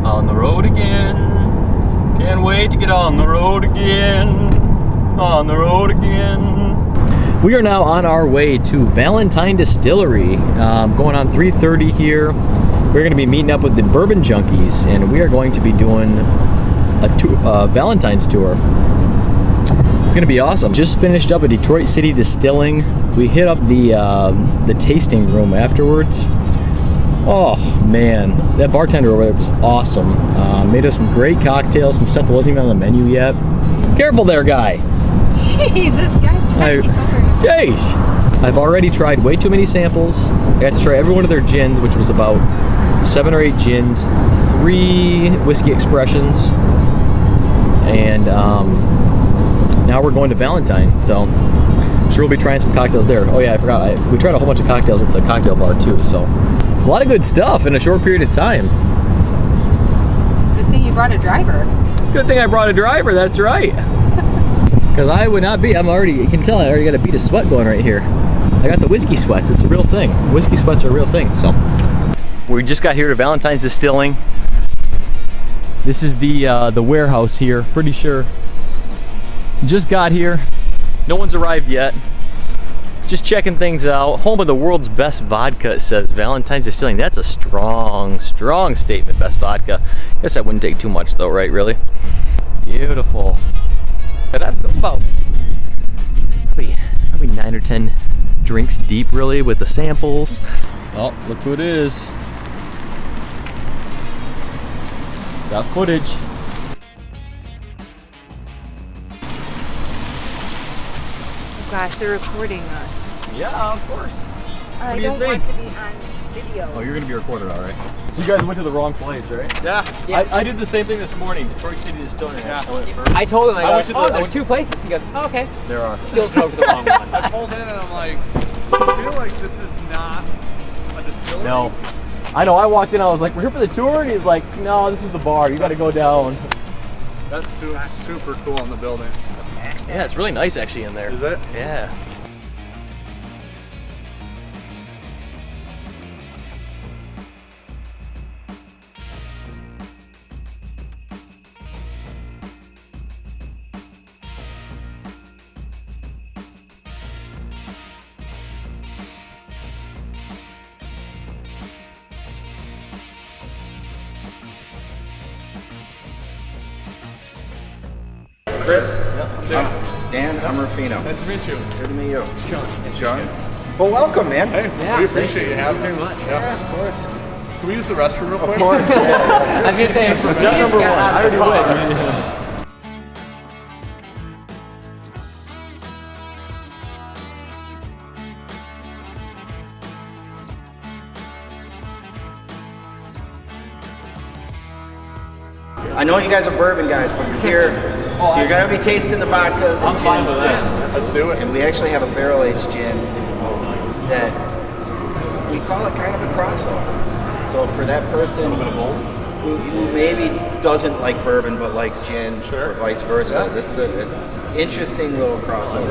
On the road again. Can't wait to get on the road again. On the road again. We are now on our way to Valentine Distillery. Going on 3:30 here. We're going to be meeting up with the Bourbon Junkies, and we are going to be doing a Valentine's tour. It's going to be awesome. Just finished up at Detroit City Distilling. We hit up the tasting room afterwards. Oh man, that bartender over there was awesome. Made us some great cocktails, some stuff that wasn't even on the menu yet. Careful there, guy. Jeez, this guy's trying to get over it. Jeez. I've already tried way too many samples. I got to try every one of their gins, which was about 7 or 8 gins, 3 whiskey expressions, and now we're going to Valentine. So I'm sure we'll be trying some cocktails there. Oh yeah, I forgot. We tried a whole bunch of cocktails at the cocktail bar too. So a lot of good stuff in a short period of time. Good thing you brought a driver. Good thing I brought a driver. That's right. Because I would not be. You can tell I already got a bead of sweat going right here. I got the whiskey sweat. It's a real thing. Whiskey sweats are a real thing. So we just got here to Valentine's Distilling. This is the warehouse here. Pretty sure. Just got here. No one's arrived yet. Just checking things out. Home of the world's best vodka, it says. Valentine's Distilling. That's a strong, strong statement. Best vodka. Guess that wouldn't take too much though, right? Really? Beautiful. But I'm about probably 9 or 10 drinks deep, really, with the samples. Oh, look who it is. Got footage. Oh gosh, they're recording us. Yeah, of course. I don't want to be on video. Oh, you're gonna be recorded, all right. So you guys went to the wrong place, right? Yeah. I did the same thing this morning. Detroit City Distilling. Yeah. I went first. I told him, there's 2 places. He goes, oh, okay. There are. Still drove to the wrong one. I pulled in and I'm like, I feel like this is not a distillery. No. I know. I walked in. I was like, "We're here for the tour," and he's like, "No, this is the bar. You got to go down." That's super cool in the building. Yeah, it's really nice actually in there. Is it? Yeah. Chris, I'm Dan, I'm Rifino. Nice to meet you. Good to meet you. John. John. Well, welcome, man. Hey, we appreciate you having me. Yeah, of course. Can we use the restroom real quick? Of course. I was going to say, for Step number 1. I already went. I know you guys are bourbon guys, but we're here. So you're going to be tasting the vodkas and I'm fine gins with too. that. Let's do it. And we actually have a barrel-aged gin that we call it kind of a crossover. So for that person who maybe doesn't like bourbon but likes gin, or vice versa, this is an interesting little crossover.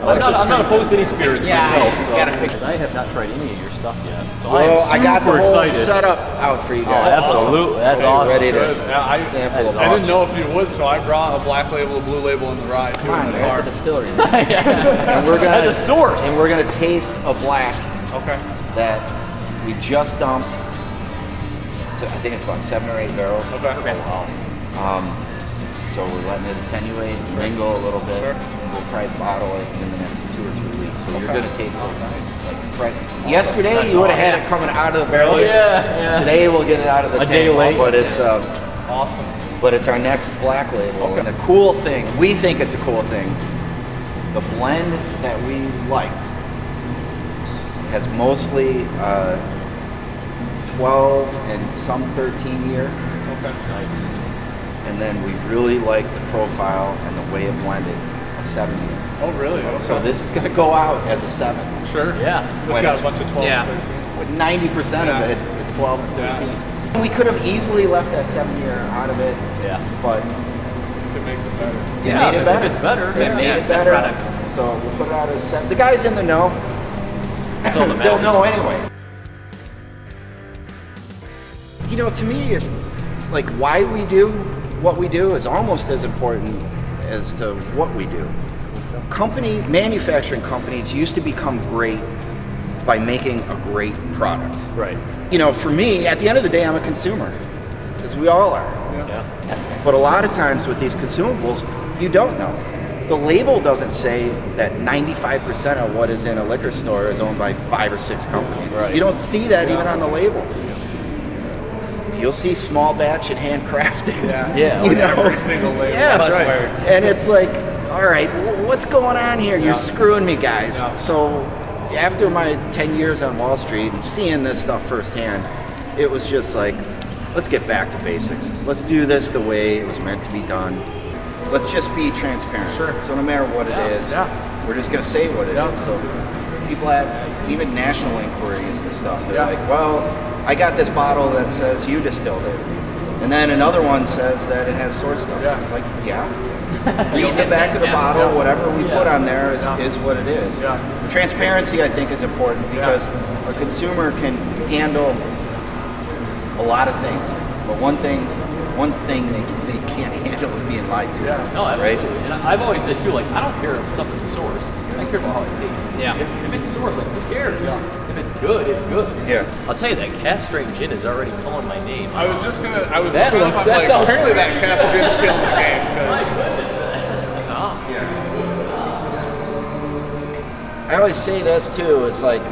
I'm not opposed to any spirits myself. So. Got a picture. I have not tried any of your stuff yet, so Well, I I'm got the super whole excited. setup out for you Oh, guys. absolutely. That's awesome. Ready to Yeah, sample. I didn't know if you would, so I brought a black label, a blue label, and the rye too. Come on, in the we're at car. the distillery. And we're gonna At the source. And we're gonna taste a black Okay. that we just dumped. I think it's about 7 or 8 barrels. Okay. So we're letting it attenuate, mingle a little bit. We'll probably bottle it in the next 2 or 3 weeks. So you're gonna taste it like fresh. Yesterday you would have had it coming out of the barrel. Yeah. Today we'll get it out of the A tank. day late. But it's Awesome. but it's our next black label. And the cool thing, we think it's a cool thing, the blend that we liked has mostly 12 and some 13 year. Okay. Nice. And then we really like the profile and the way it blended, a 7 year. Oh, really? Okay. So this is gonna go out as a 7. Sure. Yeah. It's When got it's- a bunch of 12 Yeah. and 13. With 90% of it is 12 and 13. We could have easily left that 7 year out of it, Yeah. but If it makes it better. it made it better. If it's better, It made it best better. product. So we'll put it out as 7. The guys in the know, That's all that they'll matters. know anyway. You know, to me, like why we do what we do is almost as important as to what we do. Manufacturing companies used to become great by making a great product. Right. You know, for me, at the end of the day, I'm a consumer, as we all are. Yeah. But a lot of times with these consumables, you don't know. The label doesn't say that 95% of what is in a liquor store is owned by 5 or 6 companies. Right. You don't see that even on the label. You'll see small batch and handcrafted. Yeah. You know? Every single label. Yeah, That's right. And it's like, all right, what's going on here? You're screwing me, guys. Yeah. So after my 10 years on Wall Street and seeing this stuff firsthand, it was just like, let's get back to basics. Let's do this the way it was meant to be done. Let's just be transparent. Sure. So no matter what it is, we're just going to say what it is. So people have even national inquiries and stuff. They're like, well, I got this bottle that says you distilled it. And then another one says that it has source stuff. Yeah. It's like, read the back of the bottle, whatever we put on there is what it is. Yeah. Transparency, I think, is important because a consumer can handle a lot of things. But one thing they can't handle is being lied to. No, absolutely. Right? And I've always said too, like, I don't care if something's sourced. I care about how it tastes. Yeah. If it's sourced, like, who cares? If it's good, it's good. Yeah. I'll tell you that cast strength gin is already calling my name. I was just gonna. I was That looking up. looks- I'm that like, sounds- apparently that cast gin's killing the game. 'cause- I always say this too, it's like,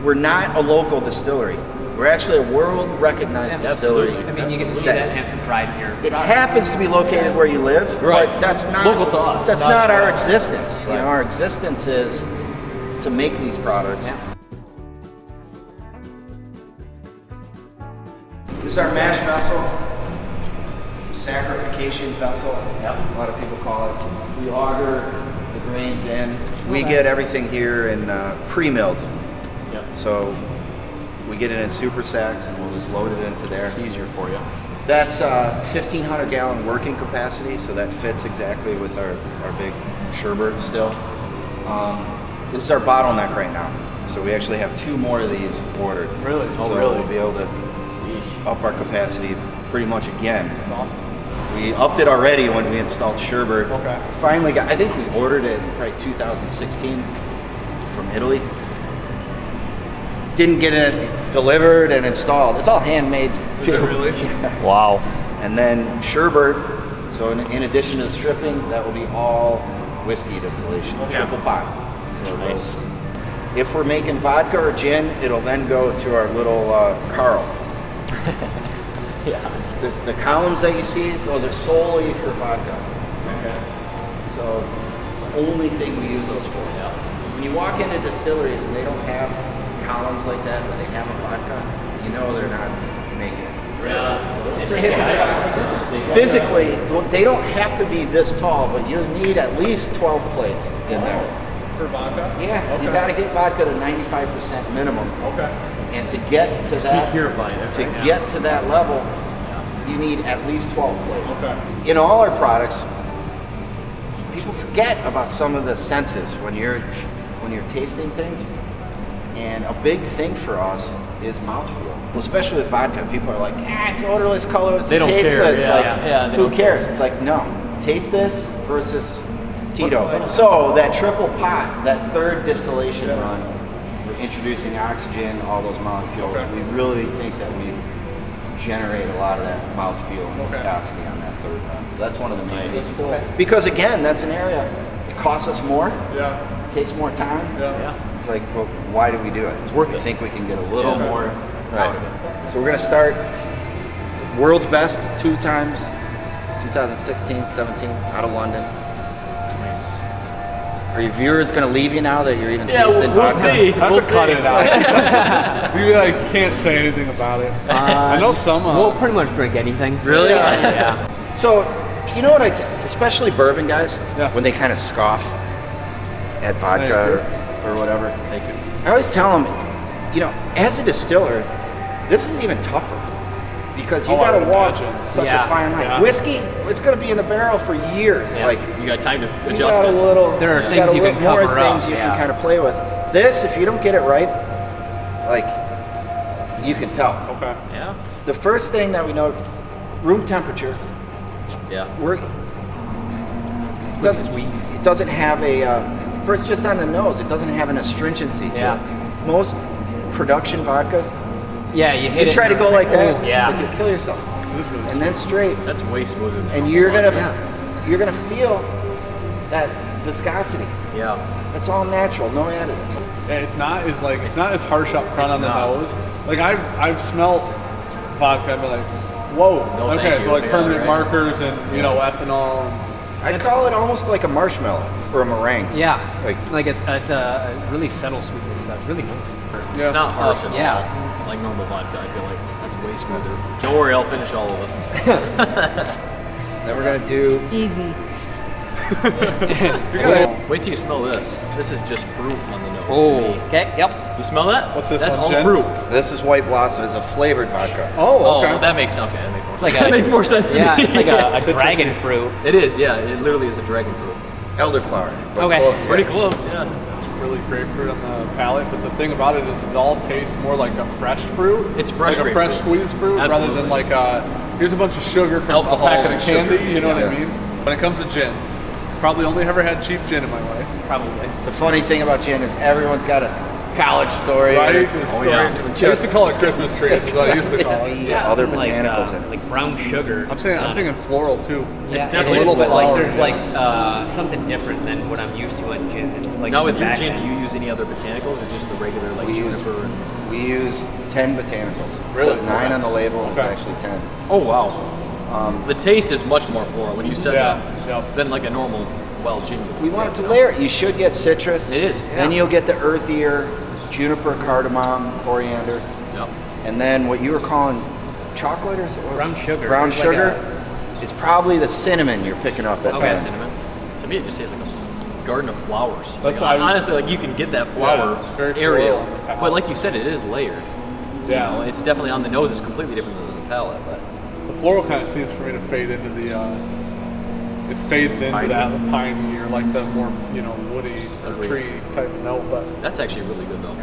we're not a local distillery. We're actually a world-recognized distillery. I mean, you get to see That- that and have some pride in your. It happens to be located where you live, Right. but that's not Local to us, That's not not to our us. existence. You Right. know, our existence is to make these products. This is our mash vessel, sacrification vessel. A lot of people call it. We auger the grains in. We get everything here in pre-milled. So we get it in super sacks and we'll just load it into there. It's easier for you. That's 1,500 gallon working capacity, so that fits exactly with our big sherbet still. This is our bottleneck right now. So we actually have 2 more of these ordered. Really? So we'll be able to up our capacity pretty much again. That's awesome. We upped it already when we installed sherbet. Okay. Finally got, I think we ordered it in probably 2016 from Italy. Didn't get it delivered and installed. It's all handmade Is too. it really? Wow. And then sherbet, so in addition to the stripping, that will be all whiskey distillation, triple pot. So Nice. if we're making vodka or gin, it'll then go to our little Carl. Yeah. The columns that you see, those are solely for vodka. Okay. So it's the only thing we use those for. Yeah. When you walk into distilleries and they don't have columns like that, but they have a vodka, you know they're not making it. Physically, they don't have to be this tall, but you need at least 12 plates in there. For vodka? Yeah, Okay. you got to get vodka to 95% minimum. Okay. And to get to that, purifying it, to right? get to that level, you need at least 12 plates. Okay. In all our products, people forget about some of the senses when you're tasting things. And a big thing for us is mouthfeel. Well, especially with vodka, people are like, it's odorless, colorless, They don't care, tasteless. yeah. Like, Yeah, they who don't cares? It's like, no, taste this versus Tito. So that triple pot, that third distillation run, we're introducing oxygen, all those molecules. Okay. We really think that we generate a lot of that mouthfeel and Okay. viscosity on that third run. So that's one of the main Nice. reasons. Because again, that's an area, it costs us more, Yeah. takes more time. Yeah. It's like, well, why do we do it? It's worth we it. think we can get a little Yeah. more Right. out of it. So we're gonna start world's best 2 times, 2016, 17, out of London. Are your viewers gonna leave you now that you're even tasting we'll vodka? see. I have We'll to cut see. it out. We like can't say anything about it. I know some. We'll pretty much drink anything. Really? Yeah. So, you know what especially bourbon guys, Yeah. when they kind of scoff at vodka or whatever, Thank you. I always tell them, you know, as a distiller, this is even tougher because you Oh, I got to would walk imagine. such Yeah. a fine line. Yeah. Whiskey, it's going to be in the barrel for years. Yeah. Like, you got time to you adjust got a it. little, There are you things got a you little can more cover things up, you yeah. can kind of play with. This, if you don't get it right, like, you can tell. Okay. Yeah. The first thing that we know room temperature. Yeah. It doesn't have a, first just on the nose, it doesn't have an astringency to it. Most production vodkas, Yeah, you try to go like that, Yeah. like you'll kill yourself. And then straight, That's way smoother than and you're gonna feel that viscosity. Yeah. It's all natural, no additives. Yeah, it's not as harsh up front It's on the not. nose. Like I've smelt vodka and been like, whoa. No, okay, thank so you. like Yeah, permanent right. markers and ethanol. I call it almost like a marshmallow or a meringue. Yeah. Like It's a really subtle sweetness. That's really nice. Yeah. It's not harsh at yeah. all. Like normal vodka, I feel like that's way smoother. Don't worry, I'll finish all of it. then we're gonna do. Easy. Wait till you smell this. This is just fruit on the nose. Oh. To me. Okay. Yep. You smell that? What's this That's one, all gin? fruit. This is White Blossom. It's a flavored vodka. Oh, okay. well, that makes okay. That makes more, It's like that makes more sense to Yeah, me. it's like a Citrusy. dragon fruit. It is, yeah. It literally is a dragon fruit. Elderflower. but Okay. close, Pretty yeah. close, yeah. Really grapefruit on the palate, but the thing about it is it all tastes more like a fresh fruit. It's fresh like a fresh grapefruit. squeezed fruit Absolutely. rather than like here's a bunch of sugar from Alcohol a packet and of candy. sugar. You know what I Yeah. mean? When it comes to gin, probably only ever had cheap gin in my life. Probably. The funny thing about gin is everyone's got a college story. Right? It's a story yeah. to I used to call it Christmas trees. Is what I used to call it. Yeah, other some, like, botanicals in it. like brown sugar. I'm thinking floral too. Yeah, It's definitely it is, a little but like flowery, there's yeah. like something different than what I'm used to in gin. It's like Now with your back gin, end. do you use any other botanicals or just the regular like We use, juniper? And... we use 10 botanicals. Really? It says 9 on the label. It's Okay. actually 10. Oh wow. The taste is much more floral when you said Yeah, that yeah. than like a normal gin. We want it to layer it. You should get citrus. It is, Then yeah. you'll get the earthier juniper, cardamom, coriander. Yep. And then what you were calling chocolate or something? Brown sugar. Brown It's like sugar. It's probably the cinnamon you're picking off that Okay. pan. Cinnamon. To me, it just tastes like a garden of flowers. That's Like, what I- honestly, like you can get that flower Yeah, very area, floral on the palate. but like you said, it is layered. You Yeah. know, it's definitely on the nose. It's completely different than the palate, but The floral kind of seems for me to fade into the. It fades into Piney. that the piney or like the more woody or Agreed. tree type of note, but. that's actually really good though.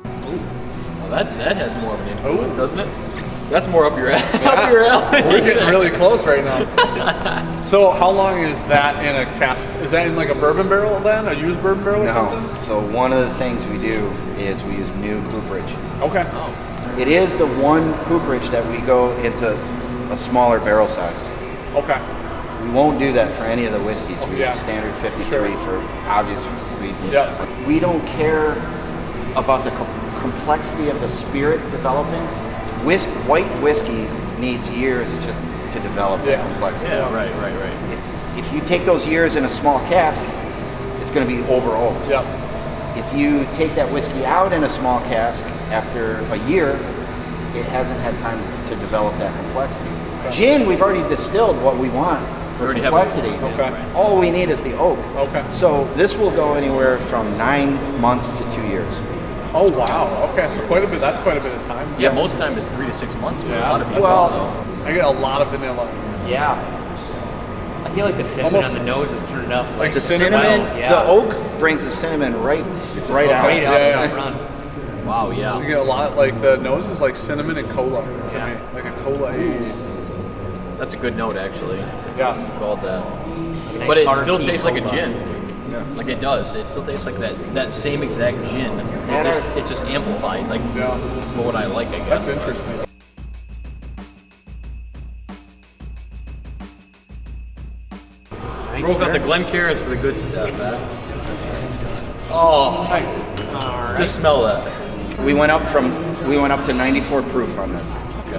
Well, that has more of an influence, doesn't it? That's more up your up your alley. We're getting really close right now. So how long is that in a cask? Is that in like a bourbon barrel then? A used bourbon barrel or No. something? So one of the things we do is we use new cooperage. Okay. It is the one cooperage that we go into a smaller barrel size. Okay. We won't do that for any of the whiskeys. We Yeah. use standard 53 Sure. for obvious reasons. Yeah. We don't care about the complexity of the spirit developing. White whiskey needs years just to develop Yeah. that complexity. Yeah, right. If you take those years in a small cask, it's going to be over oaked. Yep. If you take that whiskey out in a small cask after a year, it hasn't had time to develop that complexity. Gin, we've already distilled what we want for already have complexity. it. Okay. All we need is the oak. Okay. So this will go anywhere from 9 months to 2 years. Oh wow. Okay. So quite a bit. That's quite a bit of time. Yeah, most time it's 3 to 6 months for a Yeah. lot of people. Well- so. I get a lot of vanilla. Yeah. I feel like the cinnamon Almost- on the nose is turned up. Like The cinnamon? cinnamon, Yeah. the oak brings the cinnamon right out. right out Yeah. in front. Wow, yeah. You get a lot. Like the nose is like cinnamon and cola to Yeah. me. Like a cola. That's a good note actually. Yeah. Called that. Nice But it bar still seat tastes like a cola. gin. Like it does. It still tastes like that same exact gin. It's just amplified, like Yeah. for what I like, I guess. That's interesting. Broke out the Glencairns for the good stuff, man. Oh, just smell that. We went up to 94 proof on this. Okay.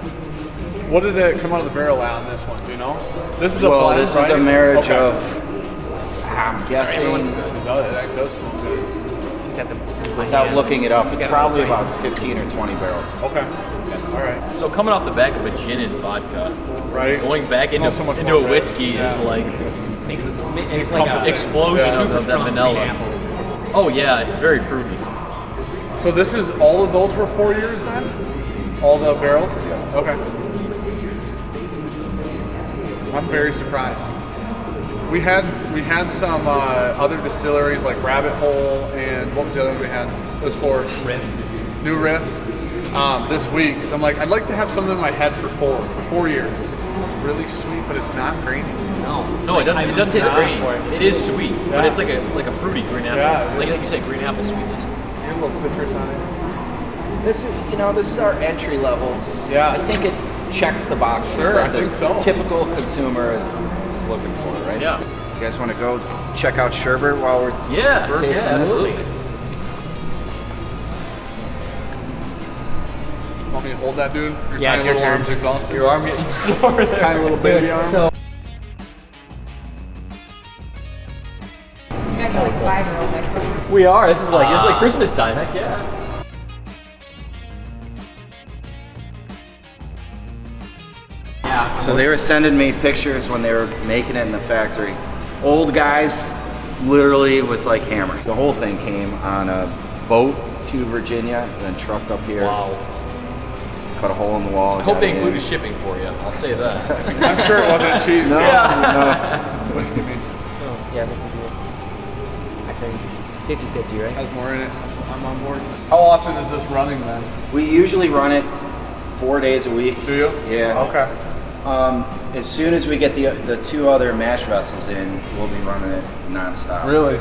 What did it come out of the barrel at on this one? Do you know? This is a Well, blend, this right? is a marriage Okay. of, I'm guessing, That does smell good. Just at the without looking it up, it's Gotta probably look about nice. 15 or 20 barrels. Okay. All right. So coming off the back of a gin and vodka, Right. going back into, Smells so much into more a whiskey good. is Yeah. like It's like a explosion Yeah. of that strong vanilla. pineapple. Oh yeah, it's very fruity. So this is all of those were 4 years then? All the barrels? Okay. I'm very surprised. We had some other distilleries like Rabbit Hole and what was the other one we had? It was for New Riff this week. So I'm like, I'd like to have something in my head for 4 years. It's really sweet, but it's not grainy. No, it doesn't. It doesn't taste grainy. It is sweet, but it's like a fruity green apple. Yeah, like you said, green apple sweetness. And a little citrus on it. This is our entry level. Yeah. I think it checks the boxes Sure, that I think so. typical consumer is looking for, right? Yeah. You guys want to go check out Sherbert while we're Yeah. tasting Yeah. this? Absolutely. Want me to hold that, dude? Your Yeah, tiny it's your little turn. arms exhausted. Your arm getting sore there. Tiny little baby arms. So, You guys are like 5-year-olds at Christmas. We are. This is like Christmas time. Heck yeah. So they were sending me pictures when they were making it in the factory. Old guys, literally with like hammers. The whole thing came on a boat to Virginia and then trucked up here. Wow. Cut a hole in the wall. I hope got they it in. included shipping for you. I'll say that. I'm sure it wasn't cheap. No, Whiskey me yeah, this is good. I think 50-50, right? has more in it. I'm on board. How often is this running then? we usually run it 4 days a week. Do you? Yeah. Okay. As soon as we get the 2 other mash vessels in, we'll be running it nonstop. Really?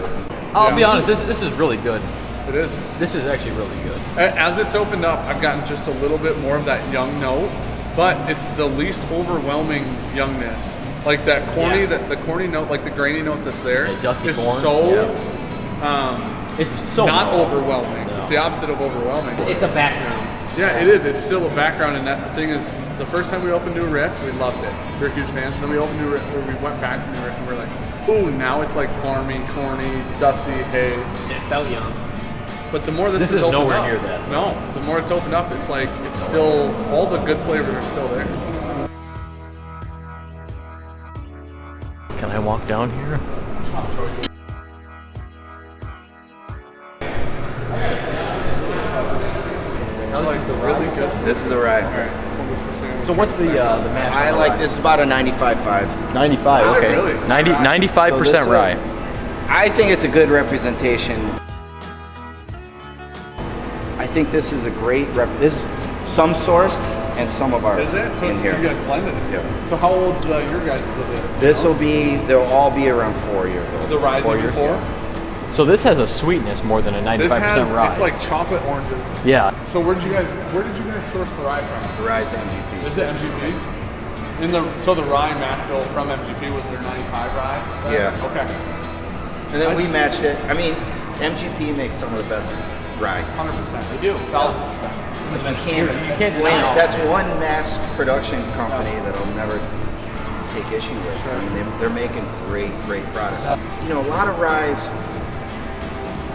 I'll be honest. This is really good. It is. This is actually really good. As it's opened up, I've gotten just a little bit more of that young note, but it's the least overwhelming youngness. Like that corny, the corny note, like the grainy note that's there, Yeah, dusty is corn. so It's so not mellow. overwhelming. No. It's the opposite of overwhelming. It's a background. Yeah, it is. It's still a background, and that's the thing is, the first time we opened New Riff, we loved it. We were huge fans. And then we opened New Riff, or we went back to New Riff, and we were like, ooh, now it's like farmy, corny, dusty, hay. It felt young. But the more This is is opened nowhere up, near that. No, the more it's opened up, it's like it's still all the good flavors are still there. Can I walk down here? Like the really good. This is the ride. So what's the mash? I like this is about a 95.5. 95. Is it Okay. really? 95% So this, rye. I think it's a good representation. I think this is a great this is some sourced and some of ours Is it? So in it's, here. you guys blended it. Yeah. So how old's your guys' of this? They'll all be around 4 years old. The Rise 4 years. before? So this has a sweetness more than a 95% This has rye. it's like chocolate oranges. Yeah. So where did you guys source the rye from? The Rise MGP. Is it MGP? So the rye mash bill from MGP was their 95 rye? Yeah. Okay. And then we matched it. I mean, MGP makes some of the best rye. 100%. They do. You can't deny it. That's one mass production company that I'll never take issue with. I mean, they're making great products. You know, a lot of ryes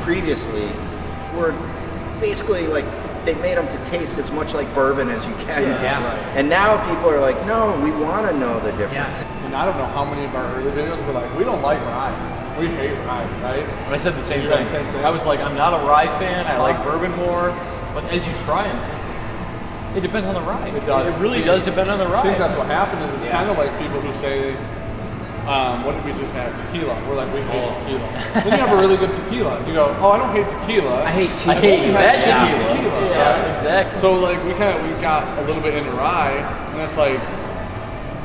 previously were basically like they made them to taste as much like bourbon as you can. Yeah. And now people are like, no, we want to know the difference. And I don't know how many of our early videos were like, we don't like rye. We hate rye, right? But I said the same You thing. guys same thing? I was like, I'm not a rye fan. I like bourbon more. But as you try them, it depends on the rye. It does. It really does depend on the rye. I think that's what happened is it's kind of like people who say, what did we just have? Tequila. We're like, we hate tequila. Then you have a really good tequila. You go, oh, I don't hate tequila. I hate I hate Yeah. that Yeah. tequila. Tequila, Yeah, right? exactly. So like we got a little bit into rye, and that's like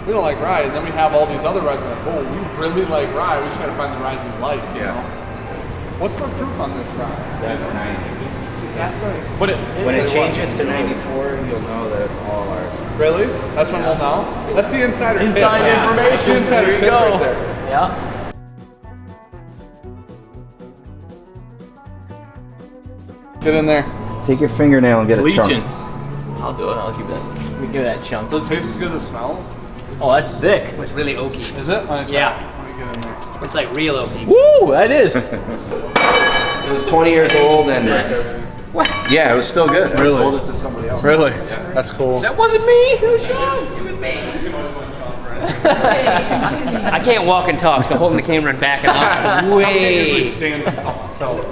we don't like rye, and then we have all these other ryes. We're like, oh, we really like rye. We just gotta find the ryes we like. You know? What's the proof on this rye? That's 90. See, that's like But When it changes to 94, you'll know that it's all ours. really? That's when we'll know. That's the insider tip. inside That's the information. insider There you tip go. right there. Yeah. Get in there. Take your fingernail and get It's a chunk. leaching. I'll do it. I'll keep that. We give that chunk. Does it taste as good as it smells? Oh, that's thick. It's really oaky. Is it? Let me try. Yeah. Let me get in there. It's like real oaky. Woo! That is. It was 20 years old and what? Yeah, it was still good. I Really? sold it to somebody else. Really? That's cool. That wasn't me. It was Sean. It was me. I can't walk and talk, so holding the camera and backing up. Way. Stand up. So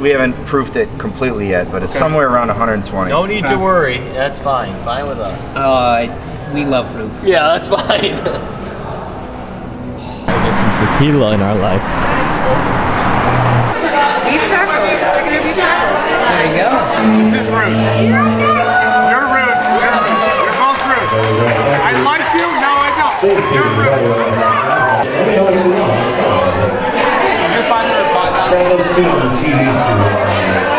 We haven't proofed it completely yet, but it's somewhere around 120. No need to worry. That's fine. Fine with us. We love proof. Yeah, that's fine. I'll get some Gila in our life. Beef tacos. Chicken or beef tacos. There you go. This is rude. You're rude. You're rude. You're both rude. I'd like to. No, I don't. You're rude. You're fine with Those two on the TV too.